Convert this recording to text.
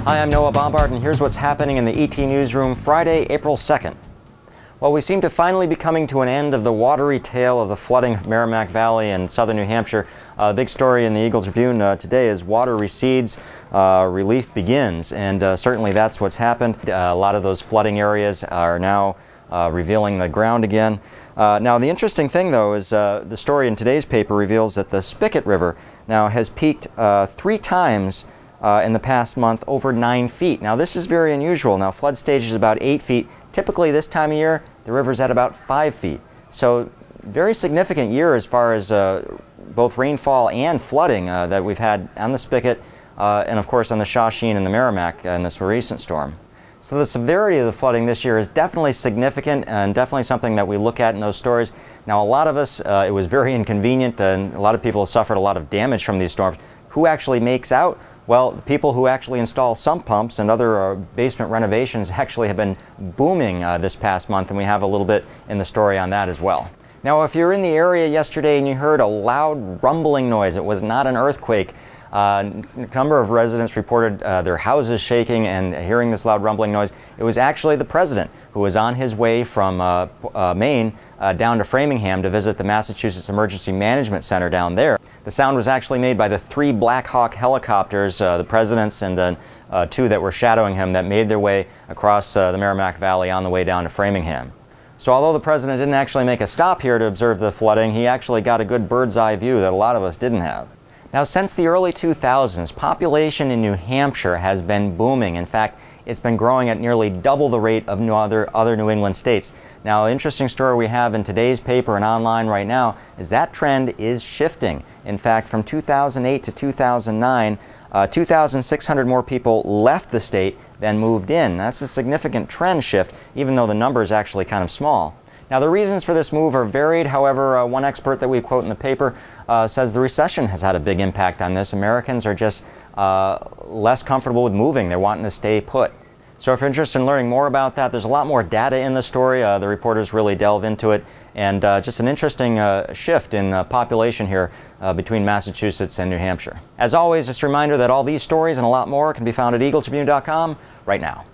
Hi, I'm Noah Bombard, and here's what's happening in the ET Newsroom Friday, April 2nd. Well, we seem to finally be coming to an end of the watery tale of the flooding of Merrimack Valley in southern New Hampshire. The big story in the Eagle-Tribune today is water recedes, relief begins, and certainly that's what's happened. A lot of those flooding areas are now revealing the ground again. Now, the interesting thing, though, is the story in today's paper reveals that the Spigot River now has peaked 3 times in the past month, over 9 feet. Now, this is very unusual. Now, flood stage is about 8 feet. Typically, this time of year, the river's at about 5 feet. So, very significant year as far as both rainfall and flooding that we've had on the Spigot and, of course, on the Shawsheen and the Merrimack in this recent storm. So the severity of the flooding this year is definitely significant and definitely something that we look at in those stories. Now, a lot of us, it was very inconvenient, and a lot of people have suffered a lot of damage from these storms. Who actually makes out? Well, the people who actually install sump pumps and other basement renovations actually have been booming this past month, and we have a little bit in the story on that as well. Now, if you're in the area yesterday and you heard a loud rumbling noise, it was not an earthquake. A number of residents reported their houses shaking and hearing this loud rumbling noise. It was actually the president who was on his way from Maine down to Framingham to visit the Massachusetts Emergency Management Center down there. The sound was actually made by the 3 Black Hawk helicopters, the president's and then 2 that were shadowing him, that made their way across the Merrimack Valley on the way down to Framingham. So although the president didn't actually make a stop here to observe the flooding, he actually got a good bird's eye view that a lot of us didn't have. Now, since the early 2000s, population in New Hampshire has been booming. In fact, it's been growing at nearly double the rate of other New England states. Now, an interesting story we have in today's paper and online right now is that trend is shifting. In fact, from 2008 to 2009, 2,600 more people left the state than moved in. That's a significant trend shift, even though the number is actually kind of small. Now, the reasons for this move are varied. However, one expert that we quote in the paper says the recession has had a big impact on this. Americans are just less comfortable with moving. They're wanting to stay put. So if you're interested in learning more about that, there's a lot more data in the story. The reporters really delve into it. And just an interesting shift in population here between Massachusetts and New Hampshire. As always, just a reminder that all these stories and a lot more can be found at Eagle-Tribune.com right now.